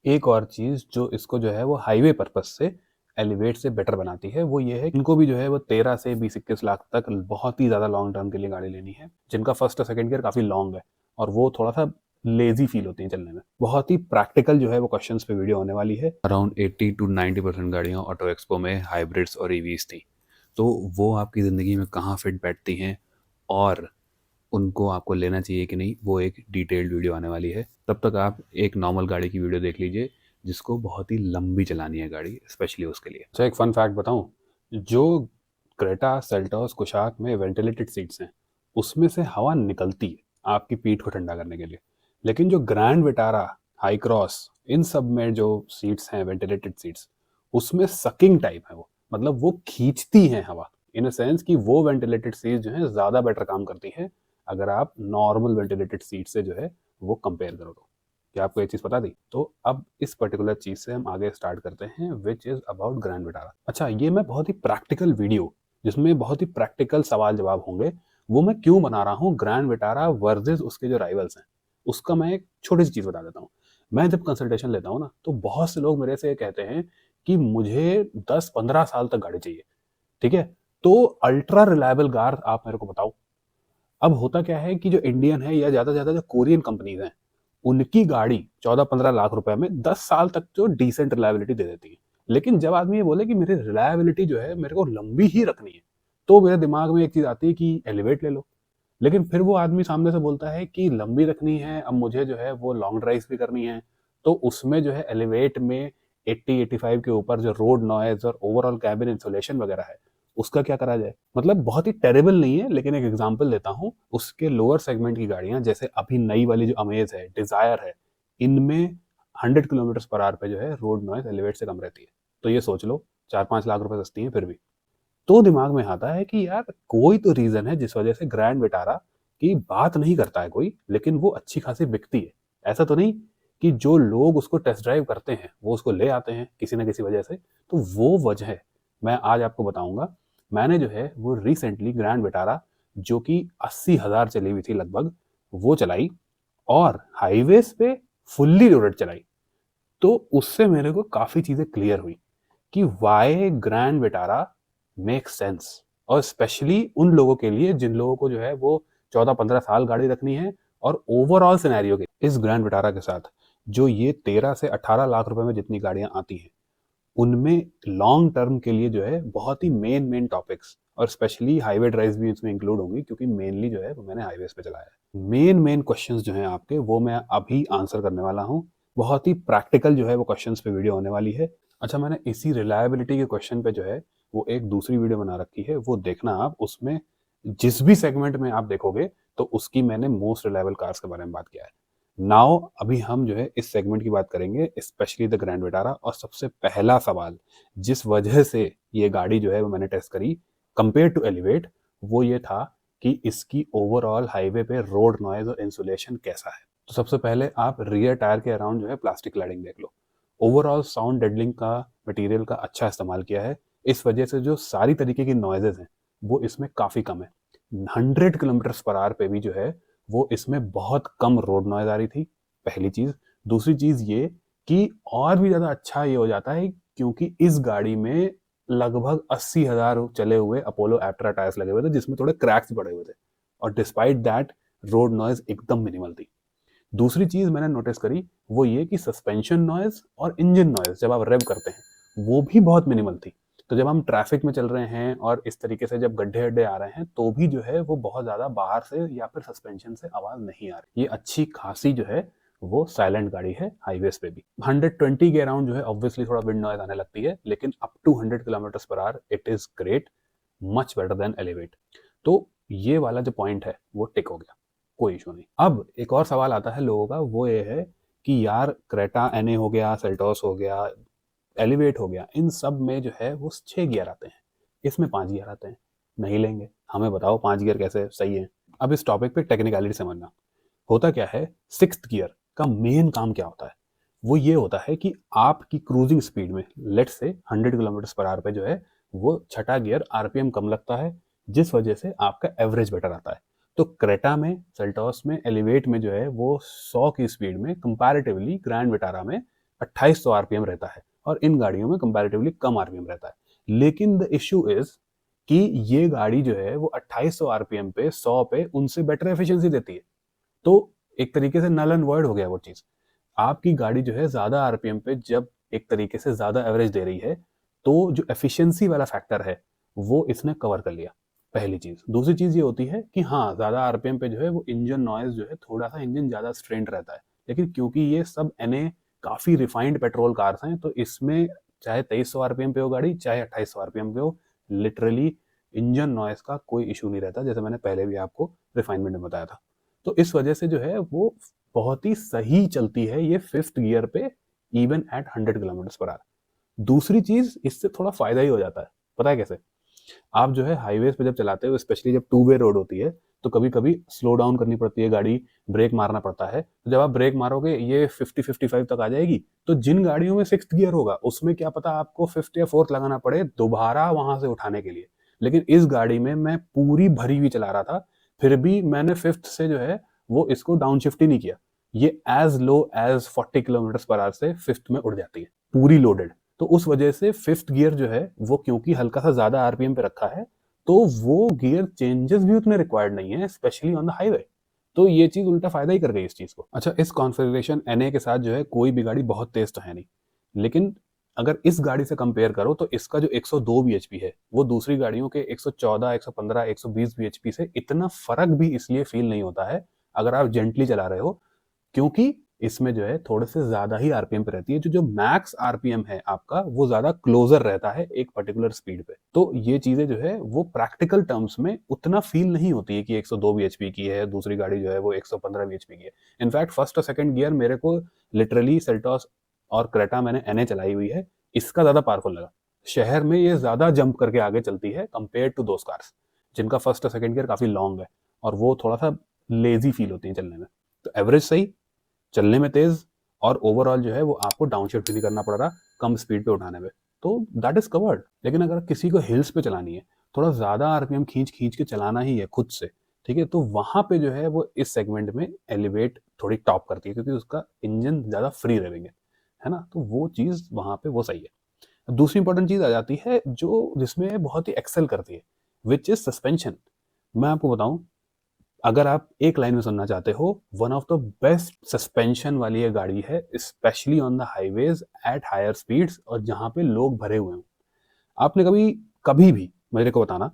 एक और चीज़ जो इसको जो है वो हाईवे पर्पस से एलिवेट से बेटर बनाती है वो ये है इनको भी जो है वो 13 से 20-21 लाख तक बहुत ही ज़्यादा लॉन्ग टर्म के लिए गाड़ी लेनी है, जिनका फर्स्ट और सेकंड गियर काफ़ी लॉन्ग है और वो थोड़ा सा लेजी फील होती है चलने में। बहुत ही प्रैक्टिकल जो है वो क्वेश्चंस पे वीडियो होने वाली है। अराउंड 80 to 90% गाड़ियाँ ऑटो एक्सपो में हाइब्रिड्स और ईवीज थी, तो वो आपकी ज़िंदगी में कहाँ फिट बैठती हैं और उनको आपको लेना चाहिए कि नहीं, वो एक डिटेल्ड वीडियो आने वाली है। तब तक आप एक नॉर्मल गाड़ी की वीडियो देख लीजिए जिसको बहुत ही लंबी चलानी है गाड़ी, स्पेशली उसके लिए। अच्छा, एक फन फैक्ट बताऊं, जो क्रेटा सेल्टोस कुशाक में वेंटिलेटेड सीट्स हैं उसमें से हवा निकलती है आपकी पीठ को ठंडा करने के लिए, लेकिन जो ग्रैंड विटारा, हाई क्रॉस, इन सब में जो सीट्स हैं वेंटिलेटेड सीट्स, उसमें सकिंग टाइप है वो, मतलब वो खींचती हैं हवा, इन अ सेंस कि वो वेंटिलेटेड सीट जो है ज़्यादा बेटर काम करती है अगर आप नॉर्मल वेंटिलेटेड सीट से जो है वो कंपेयर करो तो। क्या आपको ये चीज़ पता थी? तो अब इस पर्टिकुलर चीज़ से हम आगे स्टार्ट करते हैं, which is about grand Vitara. अच्छा, ये मैं बहुत ही प्रैक्टिकल वीडियो जिसमें बहुत ही प्रैक्टिकल सवाल जवाब होंगे, वो मैं क्यों बना रहा हूँ ग्रैंड विटारा वर्सेस उसके जो राइवल्स हैं, उसका मैं एक छोटी सी चीज़ बता देता हूँ। मैं जब कंसल्टेशन लेता हूँ ना, तो बहुत से लोग मेरे से कहते हैं कि मुझे 10-15 साल तक गाड़ी चाहिए, ठीक है? तो अल्ट्रा रिलायबल कार आप मेरे को बताओ। अब होता क्या है कि जो इंडियन है या ज़्यादा से ज़्यादा जो कोरियन कंपनीज हैं, उनकी गाड़ी 14-15 लाख रुपए में 10 साल तक जो डिसेंट रिलायबिलिटी दे देती है। लेकिन जब आदमी ये बोले कि मेरी रिलायबिलिटी जो है मेरे को लंबी ही रखनी है, तो मेरे दिमाग में एक चीज़ आती है कि एलिवेट ले लो। लेकिन फिर वो आदमी सामने से बोलता है कि लंबी रखनी है, अब मुझे जो है वो लॉन्ग ड्राइव्स भी करनी है, तो उसमें जो है एलिवेट में 80-85 के ऊपर जो रोड नॉइज़ और ओवरऑल कैबिन इंसुलेशन वगैरह है, उसका क्या करा जाए? मतलब बहुत ही टेरेबल नहीं है, लेकिन एक एग्जांपल देता हूँ, उसके लोअर सेगमेंट की गाड़ियाँ जैसे अभी नई वाली जो अमेज है, डिज़ायर है, इनमें 100 किलोमीटर पर आवर पे जो है रोड नॉइज़ एलिवेट से कम रहती है। तो ये सोच लो, 4-5 लाख रुपए सस्ती है फिर भी। तो दिमाग में आता है कि यार कोई तो रीज़न है जिस वजह से ग्रैंड विटारा की बात नहीं करता है कोई, लेकिन वो अच्छी खासी बिकती है। ऐसा तो नहीं कि जो लोग उसको टेस्ट ड्राइव करते हैं, वो उसको ले आते हैं किसी न किसी वजह से, तो वो वजह है, मैं आज आपको बताऊँगा। मैंने जो है वो रिसेंटली ग्रैंड विटारा जो कि 80,000 चली हुई थी लगभग, वो चलाई और हाईवेज़ पे फुल्ली लोडेड चलाई। तो उससे मेरे को काफ़ी चीज़ें क्लियर हुई कि why grand Vitara make sense, और स्पेशली उन लोगों के लिए जिन लोगों को जो है वो 14-15 साल गाड़ी रखनी है और ओवरऑल सिनेरियो के इस ग्रैंड विटारा के साथ जो ये 13 से 18 लाख रुपए में जितनी गाड़ियां आती हैं, उनमें लॉन्ग टर्म के लिए जो है बहुत ही मेन टॉपिक्स और स्पेशली हाईवे ड्राइव्स भी इसमें इंक्लूड होंगी, क्योंकि मेनली जो है वो मैंने हाईवेज पे चलाया है। मेन क्वेश्चंस जो हैं आपके, वो मैं अभी आंसर करने वाला हूँ। बहुत ही प्रैक्टिकल जो है वो क्वेश्चंस पे वीडियो होने वाली है। अच्छा, मैंने इसी रिलायबिलिटी के क्वेश्चन पे जो है वो एक दूसरी वीडियो बना रखी है, वो देखना आप। उसमें जिस भी सेगमेंट में आप देखोगे तो उसकी मैंने मोस्ट रिलायबल कार्स के बारे में बात किया है। नाउ अभी हम जो है इस सेगमेंट की बात करेंगे, स्पेशली द ग्रैंड विटारा। और सबसे पहला सवाल जिस वजह से ये गाड़ी जो है वो मैंने टेस्ट करी कंपेयर टू एलिवेट, वो ये था कि इसकी ओवरऑल हाईवे पे रोड नॉइज और इंसुलेशन कैसा है। तो सबसे पहले आप रियर टायर के अराउंड जो है प्लास्टिक क्लैडिंग देख लो। ओवरऑल साउंड डेडलिंग का मटेरियल का अच्छा इस्तेमाल किया है, इस वजह से जो सारी तरीके की नॉइजेज हैं वो इसमें काफ़ी कम है। 100 किलोमीटर पर आवर पे भी जो है वो इसमें बहुत कम रोड नॉइज आ रही थी, पहली चीज़। दूसरी चीज़ ये कि और भी ज़्यादा अच्छा ये हो जाता है क्योंकि इस गाड़ी में लगभग 80,000 चले हुए अपोलो एप्ट्रा टायर्स लगे हुए थे, जिसमें थोड़े क्रैक्स पड़े हुए थे, और डिस्पाइट दैट रोड नॉइज एकदम मिनिमल थी। दूसरी चीज़ मैंने नोटिस करी वो ये कि सस्पेंशन नॉइज़ और इंजन नॉइज़ जब आप रेव करते हैं वो भी बहुत मिनिमल थी। तो जब हम ट्रैफिक में चल रहे हैं और इस तरीके से जब गड्ढे-वड्ढे आ रहे हैं तो भी जो है वो बहुत ज़्यादा बाहर से या फिर सस्पेंशन से आवाज़ नहीं आ रही। ये अच्छी खासी जो है वो साइलेंट गाड़ी है हाईवेज़ पे भी। 120 के अराउंड जो है ऑब्वियसली थोड़ा विंड नॉइज़ आने लगती है, लेकिन up to 100 kilometres per hour it is great, much better than Elevate. तो ये वाला जो पॉइंट है वो टिक हो गया, कोई इशू नहीं। अब एक और सवाल आता है लोगों का, वो ये है कि यार क्रेटा एनए हो गया, सेल्टोस हो गया, एलिवेट हो गया, इन सब में जो है वो 6 गियर आते हैं, इसमें 5 गियर आते हैं, नहीं लेंगे। हमें बताओ 5 गियर कैसे सही है। अब इस टॉपिक पे टेक्निकलिटी समझना। होता क्या है, सिक्स्थ गियर का मेन काम क्या होता है, वो ये होता है कि आपकी क्रूजिंग स्पीड में लेट से 100 किलोमीटर पर आवर पे जो है वो छठा गियर आरपीएम कम लगता है, जिस वजह से आपका एवरेज बेटर आता है। तो क्रेटा में, सेल्टोस में, एलिवेट में जो है वो 100 की स्पीड में कंपैरेटिवली ग्रैंड विटारा में 2800 आरपीएम रहता है और इन गाड़ियों में कंपैरेटिवली कम आरपीएम रहता है। लेकिन द इश्यू इज कि ये गाड़ी जो है वो 2800 आरपीएम पे 100 पे उनसे बेटर एफिशिएंसी देती है। तो एक तरीके से नल एंड वॉइड हो गया वो चीज। आपकी गाड़ी जो है ज्यादा आरपीएम पे जब एक तरीके से ज्यादा एवरेज दे रही है तो जो एफिशिएंसी वाला फैक्टर है वो इसने कवर कर लिया, पहली चीज। दूसरी चीज ये होती है कि हाँ, ज्यादा आरपीएम पे जो है वो इंजन नॉइज जो है थोड़ा सा इंजन ज्यादा स्ट्रेंड रहता है, लेकिन क्योंकि ये सब एनए काफी रिफाइंड पेट्रोल कार्स हैं तो इसमें चाहे 2300 आरपीएम पे हो गाड़ी चाहे 2800 आरपीएम पे हो, लिटरली इंजन नॉइज का कोई इशू नहीं रहता, जैसे मैंने पहले भी आपको रिफाइनमेंट में बताया था। तो इस वजह से जो है वो बहुत ही सही चलती है ये फिफ्थ गियर पे, even at 100 kilometre per our. दूसरी चीज, इससे थोड़ा फायदा ही हो जाता है। पता है कैसे? आप जो है हाईवेज पे जब चलाते हो, स्पेशली जब टू वे रोड होती है, तो कभी कभी स्लो डाउन करनी पड़ती है गाड़ी, ब्रेक मारना पड़ता है। तो जब आप ब्रेक मारोगे ये 50-55 तक आ जाएगी, तो जिन गाड़ियों में सिक्स्थ गियर होगा उसमें क्या पता आपको फिफ्थ या फोर्थ लगाना पड़े दोबारा वहां से उठाने के लिए। लेकिन इस गाड़ी में मैं पूरी भरी हुई चला रहा था, फिर भी मैंने फिफ्थ से जो है वो इसको डाउन शिफ्ट ही नहीं किया। ये as low as 40 kilometre per hour से फिफ्थ में उड़ जाती है पूरी लोडेड। तो उस वजह से फिफ्थ गियर जो है वो क्योंकि हल्का सा ज्यादा आरपीएम पे रखा है, तो वो गियर चेंजेस भी उतने रिक्वायर्ड नहीं है, स्पेशली ऑन द हाईवे। तो ये चीज उल्टा फायदा ही कर गई इस चीज को। अच्छा, इस कॉन्फ़िगरेशन एनए के साथ जो है कोई भी गाड़ी बहुत तेज तो है नहीं, लेकिन अगर इस गाड़ी से कंपेयर करो तो इसका जो 102 बीएचपी है वो दूसरी गाड़ियों के 114, 115, 120 बीएचपी से इतना फर्क भी इसलिए फील नहीं होता है अगर आप जेंटली चला रहे हो, क्योंकि इसमें जो है थोड़े से ज्यादा ही आरपीएम पे रहती है। जो जो मैक्स आरपीएम है आपका वो ज्यादा क्लोजर रहता है एक पर्टिकुलर स्पीड पे। तो ये चीजें जो है वो प्रैक्टिकल टर्म्स में उतना फील नहीं होती है कि 102 बीएचपी की है, दूसरी गाड़ी जो है वो 115 बीएचपी की है। इनफैक्ट फर्स्ट और सेकंड गियर मेरे को लिटरली सेल्टॉस और क्रेटा मैंने एनए चलाई हुई है, इसका ज्यादा पावरफुल लगा। शहर में ये ज्यादा जंप करके आगे चलती है कंपेयर टू दोस कार्स जिनका फर्स्ट और सेकंड गियर काफी लॉन्ग है और वो थोड़ा सा लेजी फील होती है चलने में। तो एवरेज सही, चलने में तेज, और ओवरऑल जो है वो आपको डाउनशिफ्ट भी नहीं करना पड़ रहा कम स्पीड पे उठाने में, तो दैट इज कवर्ड। लेकिन अगर किसी को हिल्स पे चलानी है, थोड़ा ज्यादा आरपीएम खींच खींच के चलाना ही है खुद से, ठीक है, तो वहां पे जो है वो इस सेगमेंट में एलिवेट थोड़ी टॉप करती है क्योंकि उसका इंजन ज्यादा फ्री रहेंगे, है ना, तो वो चीज वहां पे वो सही है। दूसरी इंपॉर्टेंट चीज आ जाती है जो जिसमें बहुत ही एक्सेल करती है, विच इज सस्पेंशन। मैं आपको बताऊं, अगर आप एक लाइन में सुनना चाहते हो, one of the best suspension वाली ये गाड़ी है, specially on the highways at higher speeds और जहां पे लोग भरे हुए हों। आपने कभी कभी भी मेरे को बताना,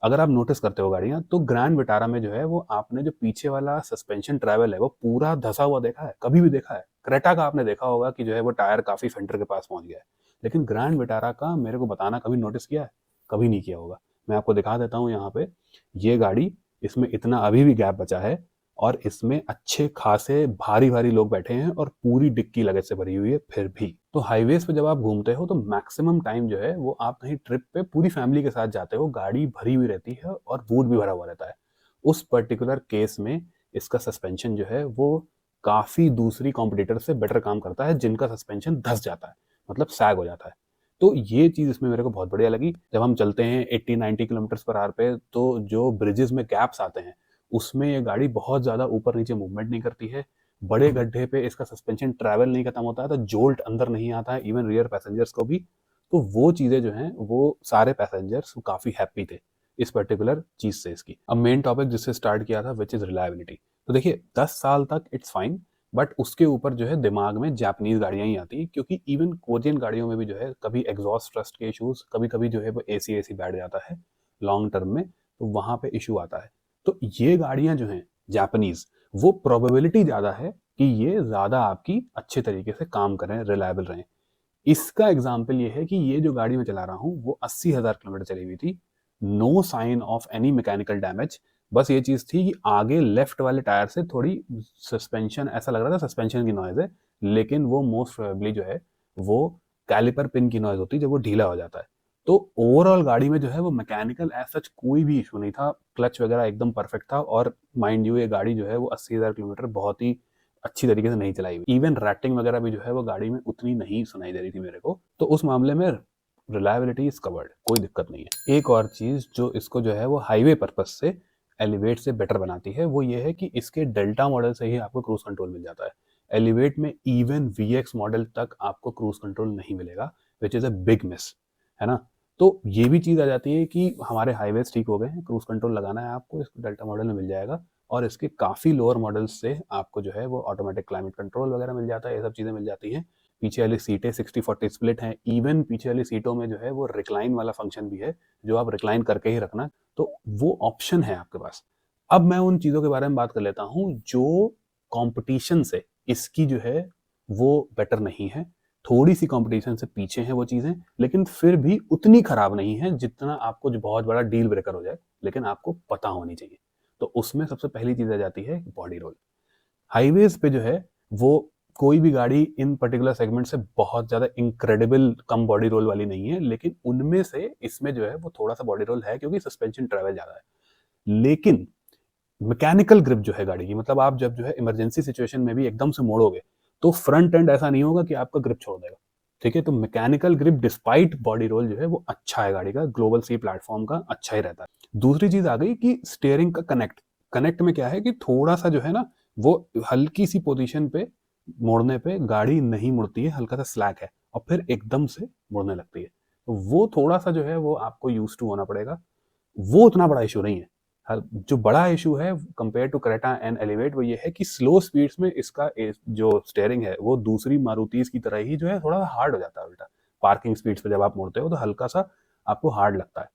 अगर आप नोटिस करते हो गाड़ियां, तो ग्रैंड विटारा में जो है वो आपने जो पीछे वाला सस्पेंशन ट्रैवल है वो पूरा धसा हुआ देखा है? कभी भी देखा है? क्रेटा का आपने देखा होगा कि जो है वो टायर काफी सेंटर के पास पहुंच गया है, लेकिन ग्रैंड विटारा का मेरे को बताना, कभी नोटिस किया है? कभी नहीं किया होगा। मैं आपको दिखा देता हूँ यहाँ पे, ये गाड़ी, इसमें इतना अभी भी गैप बचा है और इसमें अच्छे खासे भारी भारी लोग बैठे हैं और पूरी डिक्की लगेज से भरी हुई है। फिर भी तो हाईवेज पे जब आप घूमते हो तो मैक्सिमम टाइम जो है वो आप कहीं ट्रिप पे पूरी फैमिली के साथ जाते हो, गाड़ी भरी हुई रहती है और बूट भी भरा हुआ रहता है। उस पर्टिकुलर केस में इसका सस्पेंशन जो है वो काफी दूसरी कॉम्पिटिटर से बेटर काम करता है जिनका सस्पेंशन धस जाता है, मतलब सैग हो जाता है। तो ये चीज इसमें मेरे को बहुत बढ़िया लगी। जब हम चलते हैं 80-90 किलोमीटर पर आवर पे, तो जो ब्रिजेस में गैप्स आते हैं उसमें ये गाड़ी बहुत ज्यादा ऊपर नीचे मूवमेंट नहीं करती है। बड़े गड्ढे पे इसका सस्पेंशन ट्रैवल नहीं खत्म होता है तो जोल्ट अंदर नहीं आता है, इवन रियर पैसेंजर्स को भी। तो वो चीजें जो हैं वो सारे पैसेंजर्स काफी हैप्पी थे इस पर्टिकुलर चीज से इसकी। अब मेन टॉपिक जिससे स्टार्ट किया था, विच इज रिलायबिलिटी। तो देखिए 10 साल तक इट्स फाइन, बट उसके ऊपर जो है दिमाग में जापानीज गाड़ियां ही आती हैं, क्योंकि इवन कोरियन गाड़ियों में भी जो है कभी एग्जॉस्ट ट्रस्ट के इश्यूज, कभी कभी जो है वो एसी बैठ जाता है लॉन्ग टर्म में, तो वहां पे इशू आता है। तो ये गाड़ियां जो हैं जापानीज, वो प्रोबेबिलिटी ज्यादा है कि ये ज्यादा आपकी अच्छे तरीके से काम करें, रिलायबल रहें। इसका एग्जाम्पल ये है कि ये जो गाड़ी मैं चला रहा हूँ वो 80,000 किलोमीटर चली हुई थी, no sign of any mechanical damage. बस ये चीज थी कि आगे लेफ्ट वाले टायर से थोड़ी सस्पेंशन, ऐसा लग रहा था सस्पेंशन की नॉइज है, लेकिन वो मोस्ट प्रोबेबली जो है वो कैलिपर पिन की नॉइज होती है जब वो ढीला हो जाता है। तो ओवरऑल गाड़ी में जो है वो मैकेनिकल एज सच कोई भी इशू नहीं था, क्लच वगैरह एकदम परफेक्ट था। और माइंड यू ये गाड़ी जो है वो 80,000 किलोमीटर बहुत ही अच्छी तरीके से नहीं चलाई हुई। इवन रैटिंग वगैरह भी जो है वो गाड़ी में उतनी नहीं सुनाई दे रही थी मेरे को। तो उस मामले में रिलायबिलिटी इज कवर्ड, कोई दिक्कत नहीं है। एक और चीज जो इसको जो है वो हाईवे पर्पस से एलिवेट से बेटर बनाती है वो ये है कि इसके डेल्टा मॉडल से ही आपको क्रूज कंट्रोल मिल जाता है। एलिवेट में इवन VX मॉडल तक आपको क्रूज कंट्रोल नहीं मिलेगा, which is a big miss, है ना। तो ये भी चीज़ आ जाती है कि हमारे हाईवेज ठीक हो गए हैं, क्रूज कंट्रोल लगाना है आपको, इसको डेल्टा मॉडल में मिल जाएगा, और इसके काफ़ी लोअर मॉडल्स से आपको जो है वो ऑटोमेटिक क्लाइमेट कंट्रोल वगैरह मिल जाता है, ये सब चीज़ें मिल जाती हैं। पीछे वाली सीटें 60-40 स्प्लिट हैं, इवन पीछे वाली सीटों में जो है वो रिक्लाइन वाला फंक्शन भी है, जो आप रिक्लाइन करके ही रखना, तो वो ऑप्शन है आपके पास। अब मैं उन चीज़ों के बारे में बात कर लेता हूँ जो कंपटीशन से इसकी जो है वो बेटर नहीं है, थोड़ी सी कंपटीशन से पीछे हैं वो चीज़ें, लेकिन फिर भी उतनी खराब नहीं है जितना आपको जो बहुत बड़ा डील ब्रेकर हो जाए, लेकिन आपको पता होनी चाहिए। तो उसमें सबसे पहली चीज़ आ जाती है बॉडी रोल। हाईवेज पे जो है वो कोई भी गाड़ी इन पर्टिकुलर सेगमेंट से बहुत ज़्यादा इनक्रेडिबल कम बॉडी रोल वाली नहीं है, लेकिन उनमें से इसमें जो है वो थोड़ा सा बॉडी रोल है क्योंकि सस्पेंशन ट्रैवल ज़्यादा है। लेकिन मैकेनिकल ग्रिप जो है गाड़ी की, मतलब आप जब जो है इमरजेंसी सिचुएशन में भी एकदम से मोड़ोगे तो फ्रंट एंड ऐसा नहीं होगा कि आपका ग्रिप छोड़ देगा, ठीक है। तो mechanical grip despite body roll जो है वो अच्छा है गाड़ी का, ग्लोबल सी प्लेटफॉर्म का अच्छा ही रहता है। दूसरी चीज आ गई कि स्टीयरिंग का कनेक्ट। कनेक्ट में क्या है कि थोड़ा सा जो है ना वो हल्की सी पोजीशन पे मोड़ने पे गाड़ी नहीं मुड़ती है, हल्का सा स्लैक है और फिर एकदम से मुड़ने लगती है। तो वो थोड़ा सा जो है वो आपको यूज टू होना पड़ेगा, वो उतना बड़ा इशू नहीं है। जो बड़ा इशू है compare to Creta and Elevate वो ये है कि स्लो स्पीड्स में इसका जो स्टेयरिंग है वो दूसरी मारुतिस की तरह ही जो है थोड़ा हार्ड हो जाता है उल्टा। पार्किंग स्पीड्स पे जब आप मुड़ते हो तो हल्का सा आपको हार्ड लगता है,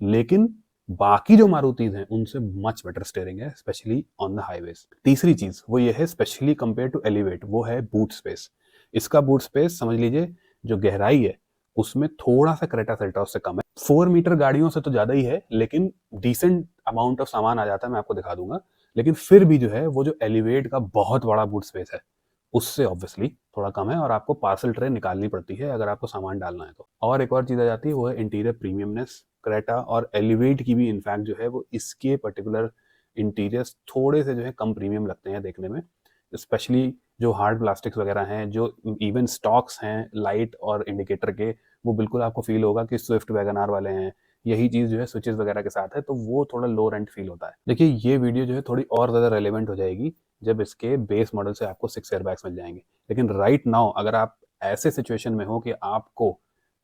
लेकिन बाकी जो मारुतिस हैं उनसे मच बेटर स्टेयरिंग है, स्पेशली ऑन द हाईवेज। तीसरी चीज वो ये है स्पेशली कंपेयर टू एलिवेट, वो है बूट स्पेस। इसका बूट स्पेस समझ लीजिए जो गहराई है उसमें थोड़ा सा क्रेटा सेल्टॉस से कम है। 4 मीटर गाड़ियों से तो ज्यादा ही है, लेकिन डिसेंट अमाउंट ऑफ सामान आ जाता है, मैं आपको दिखा दूंगा। लेकिन फिर भी जो है वो जो एलिवेट का बहुत बड़ा बूट स्पेस है उससे ऑब्वियसली थोड़ा कम है, और आपको पार्सल ट्रे निकालनी पड़ती है अगर आपको सामान डालना है तो। और एक और चीज़ आ जाती है वो है इंटीरियर प्रीमियमनेस। क्रेटा और एलिवेट की भी इनफैक्ट जो है वो इसके पर्टिकुलर इंटीरियर्स थोड़े से जो है कम प्रीमियम लगते हैं देखने में, स्पेशली जो हार्ड प्लास्टिक्स वगैरह हैं, जो इवन स्टॉक्स हैं लाइट और इंडिकेटर के, वो बिल्कुल आपको फील होगा कि स्विफ्ट वैगनार वाले हैं। यही चीज़ जो है स्विचेस वगैरह के साथ है, तो वो थोड़ा लो रेंट फील होता है। देखिए ये वीडियो जो है थोड़ी और ज़्यादा रेलेवेंट हो जाएगी जब इसके बेस मॉडल से आपको 6 एयरबैग्स मिल जाएंगे, लेकिन राइट नाउ अगर आप ऐसे सिचुएशन में हो कि आपको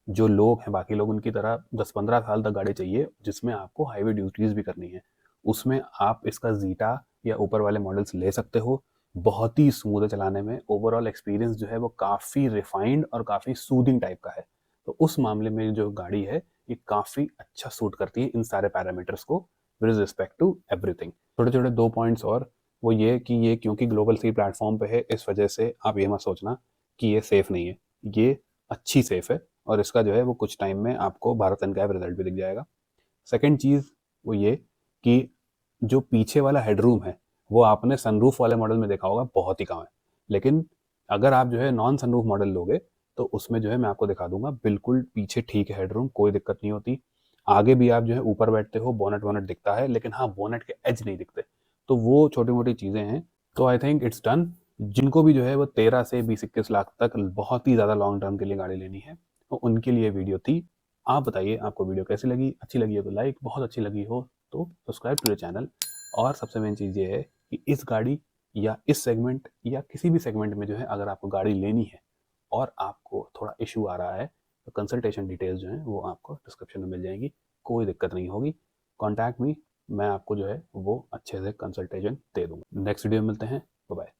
जो लोग हैं बाकी लोग उनकी तरह 10-15 साल तक गाड़ी चाहिए जिसमें आपको हाईवे ड्यूटीज भी करनी है, उसमें आप इसका जीटा या ऊपर वाले मॉडल्स ले सकते हो। बहुत ही स्मूथ है चलाने में, ओवरऑल एक्सपीरियंस जो है वो काफ़ी रिफाइंड और काफ़ी सूदिंग टाइप का है। तो उस मामले में जो गाड़ी है ये काफ़ी अच्छा सूट करती है इन सारे पैरामीटर्स को विद रिस्पेक्ट टू एवरीथिंग। छोटे छोटे 2 पॉइंट्स और, वो ये कि ये क्योंकि ग्लोबल सी प्लेटफॉर्म पे है इस वजह से आप ये मत सोचना कि ये सेफ़ नहीं है, ये अच्छी सेफ़ है, और इसका जो है वो कुछ टाइम में आपको भारत एनकैब रिजल्ट भी दिख जाएगा। सेकंड चीज़ वो ये कि जो पीछे वाला हेडरूम है वो आपने सनरूफ वाले मॉडल में देखा होगा बहुत ही कम है, लेकिन अगर आप जो है नॉन सनरूफ मॉडल लोगे तो उसमें जो है मैं आपको दिखा दूंगा बिल्कुल पीछे ठीक है हेडरूम, कोई दिक्कत नहीं होती। आगे भी आप जो है ऊपर बैठते हो, बोनट वोनट दिखता है, लेकिन हाँ बोनट के एज नहीं दिखते। तो वो छोटी मोटी चीज़ें हैं। तो आई थिंक इट्स डन। जिनको भी जो है वो 13 से 20-21 लाख तक बहुत ही ज़्यादा लॉन्ग टर्म के लिए गाड़ी लेनी है तो उनके लिए वीडियो थी। आप बताइए आपको वीडियो कैसी लगी, अच्छी लगी हो तो लाइक, बहुत अच्छी लगी हो तो सब्सक्राइब टू द चैनल। और सबसे मेन चीज़ ये है कि इस गाड़ी या इस सेगमेंट या किसी भी सेगमेंट में जो है अगर आपको गाड़ी लेनी है और आपको थोड़ा इशू आ रहा है तो कंसल्टेशन डिटेल्स जो हैं वो आपको डिस्क्रिप्शन में मिल जाएंगी, कोई दिक्कत नहीं होगी। कॉन्टैक्ट मी, मैं आपको जो है वो अच्छे से कंसल्टेशन दे दूंगा। नेक्स्ट वीडियो में मिलते हैं, बाय बाय।